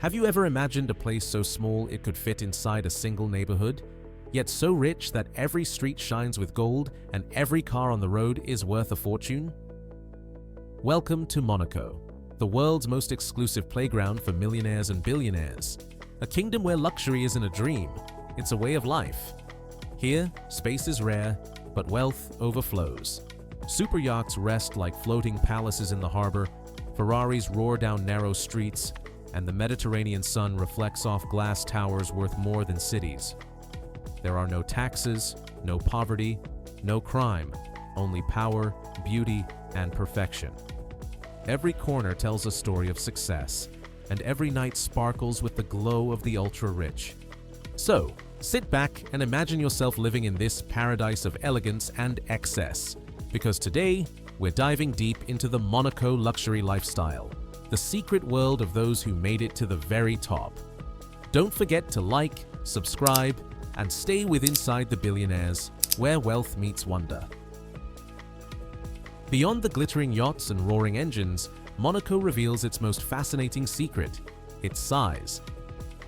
Have you ever imagined a place so small it could fit inside a single neighborhood, yet so rich that every street shines with gold and every car on the road is worth a fortune? Welcome to Monaco, the world's most exclusive playground for millionaires and billionaires. A kingdom where luxury isn't a dream, it's a way of life. Here, space is rare, but wealth overflows. Super yachts rest like floating palaces in the harbor, Ferraris roar down narrow streets, and the Mediterranean sun reflects off glass towers worth more than cities. There are no taxes, no poverty, no crime, only power, beauty, and perfection. Every corner tells a story of success, and every night sparkles with the glow of the ultra-rich. So, sit back and imagine yourself living in this paradise of elegance and excess, because today, we're diving deep into the Monaco luxury lifestyle, the secret world of those who made it to the very top. Don't forget to like, subscribe, and stay with Inside the Billionaires, where wealth meets wonder. Beyond the glittering yachts and roaring engines, Monaco reveals its most fascinating secret: its size.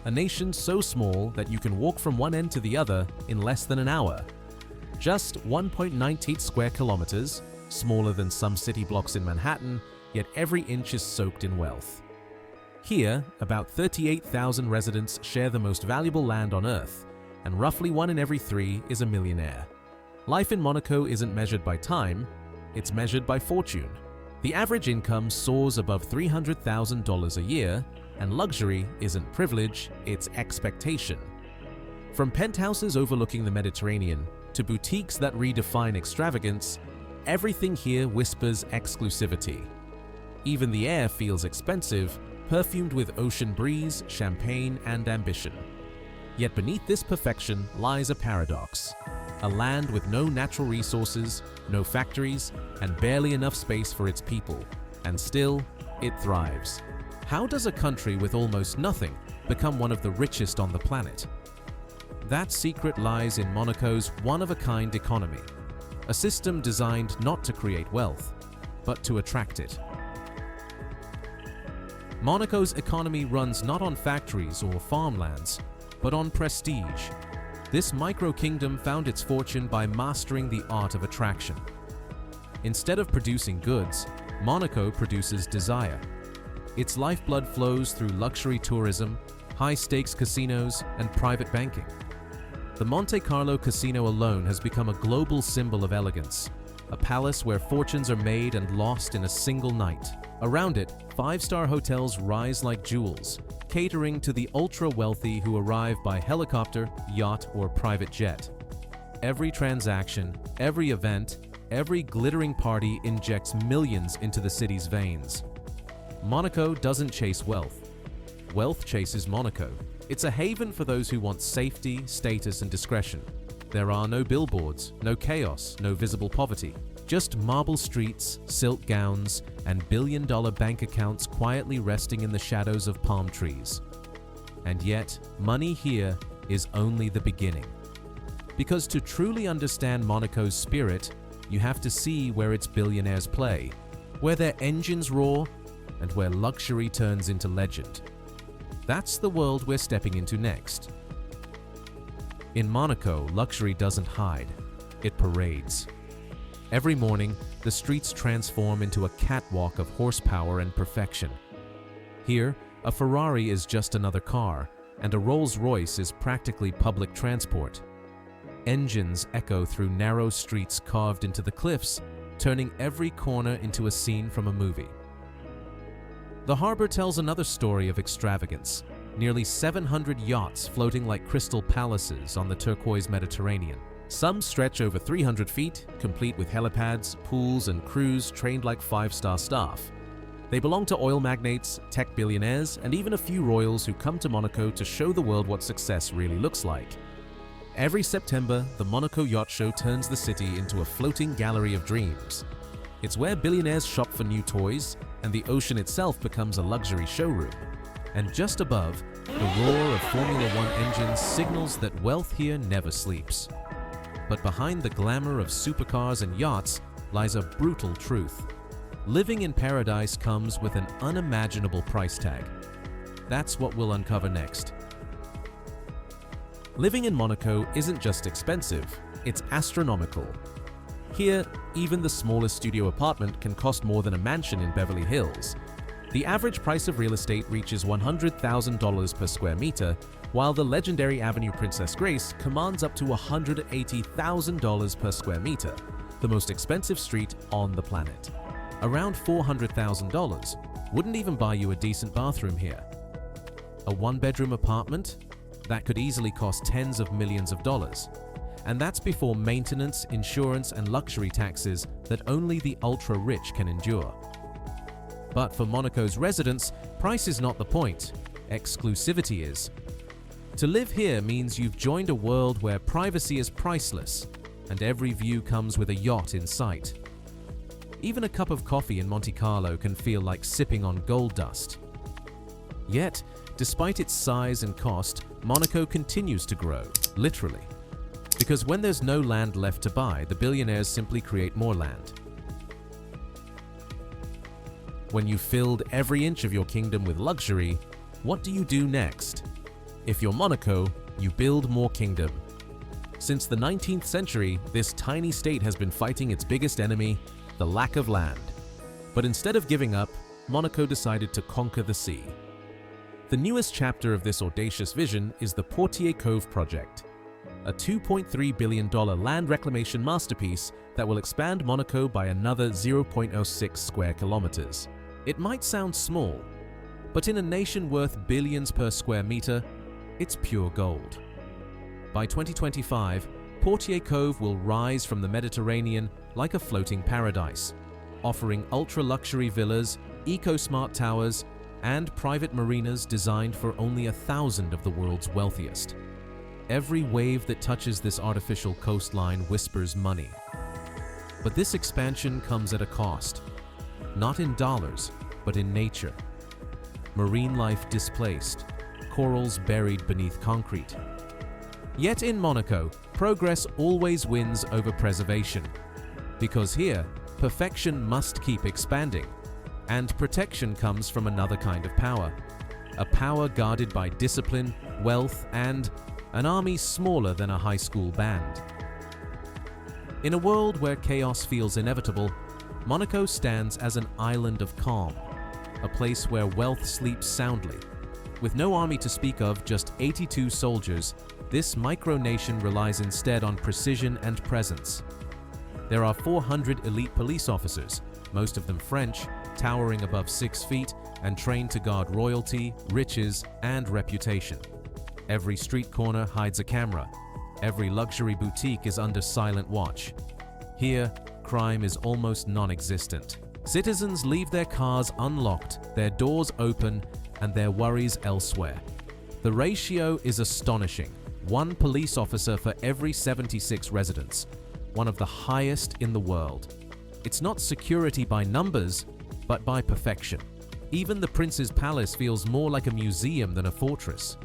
A nation so small that you can walk from one end to the other in less than an hour. Just 1.98 square kilometers, smaller than some city blocks in Manhattan, yet every inch is soaked in wealth. Here, about 38,000 residents share the most valuable land on Earth, and roughly 1 in every 3 is a millionaire. Life in Monaco isn't measured by time, it's measured by fortune. The average income soars above $300,000 a year, and luxury isn't privilege, it's expectation. From penthouses overlooking the Mediterranean to boutiques that redefine extravagance, everything here whispers exclusivity. Even the air feels expensive, perfumed with ocean breeze, champagne, and ambition. Yet beneath this perfection lies a paradox. A land with no natural resources, no factories, and barely enough space for its people. And still, it thrives. How does a country with almost nothing become one of the richest on the planet? That secret lies in Monaco's one-of-a-kind economy. A system designed not to create wealth, but to attract it. Monaco's economy runs not on factories or farmlands, but on prestige. This micro-kingdom found its fortune by mastering the art of attraction. Instead of producing goods, Monaco produces desire. Its lifeblood flows through luxury tourism, high-stakes casinos, and private banking. The Monte Carlo casino alone has become a global symbol of elegance, a palace where fortunes are made and lost in a single night. Around it, five-star hotels rise like jewels, catering to the ultra-wealthy who arrive by helicopter, yacht, or private jet. Every transaction, every event, every glittering party injects millions into the city's veins. Monaco doesn't chase wealth. Wealth chases Monaco. It's a haven for those who want safety, status, and discretion. There are no billboards, no chaos, no visible poverty. Just marble streets, silk gowns, and billion-dollar bank accounts quietly resting in the shadows of palm trees. And yet, money here is only the beginning. Because to truly understand Monaco's spirit, you have to see where its billionaires play, where their engines roar, and where luxury turns into legend. That's the world we're stepping into next. In Monaco, luxury doesn't hide, it parades. Every morning, the streets transform into a catwalk of horsepower and perfection. Here, a Ferrari is just another car, and a Rolls-Royce is practically public transport. Engines echo through narrow streets carved into the cliffs, turning every corner into a scene from a movie. The harbor tells another story of extravagance. Nearly 700 yachts floating like crystal palaces on the turquoise Mediterranean. Some stretch over 300 feet, complete with helipads, pools, and crews trained like five-star staff. They belong to oil magnates, tech billionaires, and even a few royals who come to Monaco to show the world what success really looks like. Every September, the Monaco Yacht Show turns the city into a floating gallery of dreams. It's where billionaires shop for new toys, and the ocean itself becomes a luxury showroom. And just above, the roar of Formula One engines signals that wealth here never sleeps. But behind the glamour of supercars and yachts lies a brutal truth. Living in paradise comes with an unimaginable price tag. That's what we'll uncover next. Living in Monaco isn't just expensive, it's astronomical. Here, even the smallest studio apartment can cost more than a mansion in Beverly Hills. The average price of real estate reaches $100,000 per square meter, while the legendary Avenue Princess Grace commands up to $180,000 per square meter, the most expensive street on the planet. Around $400,000 wouldn't even buy you a decent bathroom here. A one-bedroom apartment? That could easily cost tens of millions of dollars. And that's before maintenance, insurance, and luxury taxes that only the ultra-rich can endure. But for Monaco's residents, price is not the point. Exclusivity is. To live here means you've joined a world where privacy is priceless, and every view comes with a yacht in sight. Even a cup of coffee in Monte Carlo can feel like sipping on gold dust. Yet, despite its size and cost, Monaco continues to grow, literally. Because when there's no land left to buy, the billionaires simply create more land. When you've filled every inch of your kingdom with luxury, what do you do next? If you're Monaco, you build more kingdom. Since the 19th century, this tiny state has been fighting its biggest enemy, the lack of land. But instead of giving up, Monaco decided to conquer the sea. The newest chapter of this audacious vision is the Portier Cove project, a $2.3 billion land reclamation masterpiece that will expand Monaco by another 0.06 square kilometers. It might sound small, but in a nation worth billions per square meter, it's pure gold. By 2025, Portier Cove will rise from the Mediterranean like a floating paradise, offering ultra-luxury villas, eco-smart towers, and private marinas designed for only 1,000 of the world's wealthiest. Every wave that touches this artificial coastline whispers money. But this expansion comes at a cost, not in dollars, but in nature. Marine life displaced, corals buried beneath concrete. Yet in Monaco, progress always wins over preservation. Because here, perfection must keep expanding, and protection comes from another kind of power. A power guarded by discipline, wealth, and an army smaller than a high school band. In a world where chaos feels inevitable, Monaco stands as an island of calm, a place where wealth sleeps soundly. With no army to speak of, just 82 soldiers, this micronation relies instead on precision and presence. There are 400 elite police officers, most of them French, towering above 6 feet and trained to guard royalty, riches, and reputation. Every street corner hides a camera. Every luxury boutique is under silent watch. Here, crime is almost non-existent. Citizens leave their cars unlocked, their doors open, and their worries elsewhere. The ratio is astonishing. 1 police officer for every 76 residents, one of the highest in the world. It's not security by numbers, but by perfection. Even the prince's palace feels more like a museum than a fortress.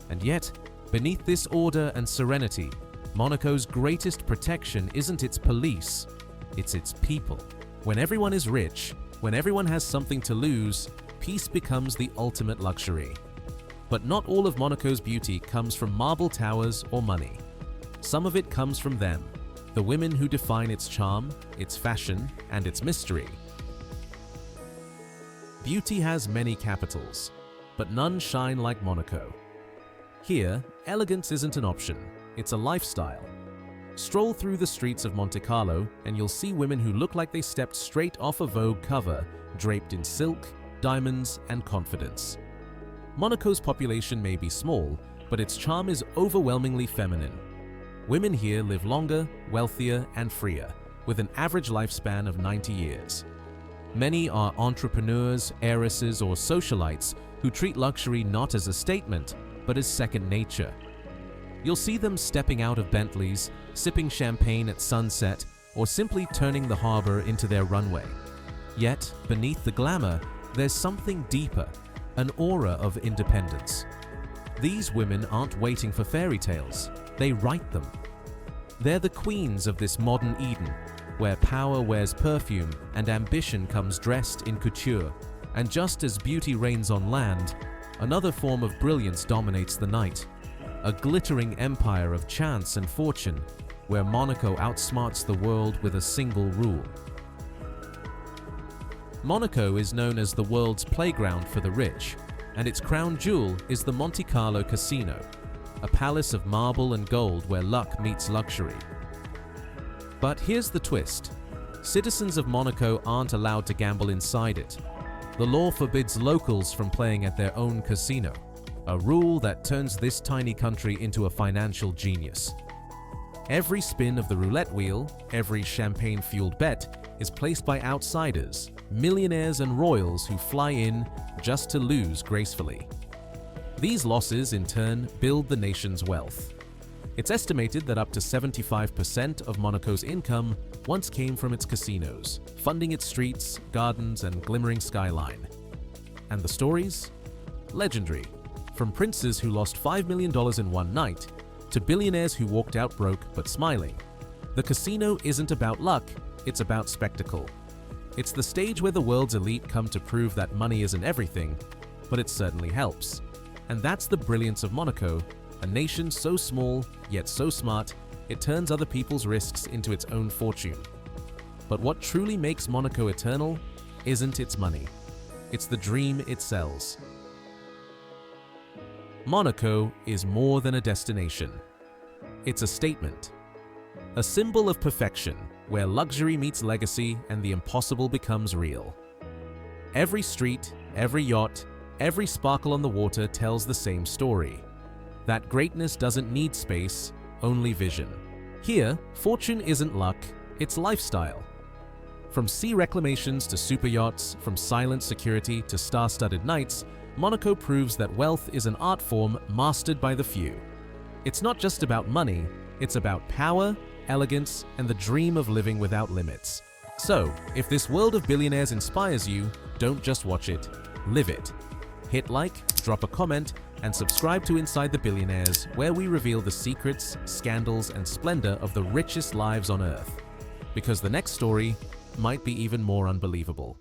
And yet, beneath this order and serenity, Monaco's greatest protection isn't its police, it's its people. When everyone is rich, when everyone has something to lose, peace becomes the ultimate luxury. But not all of Monaco's beauty comes from marble towers or money. Some of it comes from them, the women who define its charm, its fashion, and its mystery. Beauty has many capitals, but none shine like Monaco. Here, elegance isn't an option, it's a lifestyle. Stroll through the streets of Monte Carlo and you'll see women who look like they stepped straight off a Vogue cover, draped in silk, diamonds, and confidence. Monaco's population may be small, but its charm is overwhelmingly feminine. Women here live longer, wealthier, and freer, with an average lifespan of 90 years. Many are entrepreneurs, heiresses, or socialites who treat luxury not as a statement, but as second nature. You'll see them stepping out of Bentleys, sipping champagne at sunset, or simply turning the harbor into their runway. Yet, beneath the glamour, there's something deeper, an aura of independence. These women aren't waiting for fairy tales, they write them. They're the queens of this modern Eden, where power wears perfume and ambition comes dressed in couture. And just as beauty reigns on land, another form of brilliance dominates the night, a glittering empire of chance and fortune where Monaco outsmarts the world with a single rule. Monaco is known as the world's playground for the rich, and its crown jewel is the Monte Carlo casino, a palace of marble and gold where luck meets luxury. But here's the twist. Citizens of Monaco aren't allowed to gamble inside it. The law forbids locals from playing at their own casino, a rule that turns this tiny country into a financial genius. Every spin of the roulette wheel, every champagne-fueled bet, is placed by outsiders, millionaires and royals who fly in just to lose gracefully. These losses, in turn, build the nation's wealth. It's estimated that up to 75% of Monaco's income once came from its casinos, funding its streets, gardens, and glimmering skyline. And the stories? Legendary. From princes who lost $5 million in one night, to billionaires who walked out broke but smiling. The casino isn't about luck, it's about spectacle. It's the stage where the world's elite come to prove that money isn't everything, but it certainly helps. And that's the brilliance of Monaco, a nation so small, yet so smart, it turns other people's risks into its own fortune. But what truly makes Monaco eternal isn't its money. It's the dream it sells. Monaco is more than a destination. It's a statement. A symbol of perfection, where luxury meets legacy and the impossible becomes real. Every street, every yacht, every sparkle on the water tells the same story. That greatness doesn't need space, only vision. Here, fortune isn't luck, it's lifestyle. From sea reclamations to super yachts, from silent security to star-studded nights, Monaco proves that wealth is an art form mastered by the few. It's not just about money, it's about power, elegance, and the dream of living without limits. So, if this world of billionaires inspires you, don't just watch it, live it. Hit like, drop a comment, and subscribe to Inside the Billionaires, where we reveal the secrets, scandals, and splendor of the richest lives on Earth. Because the next story might be even more unbelievable.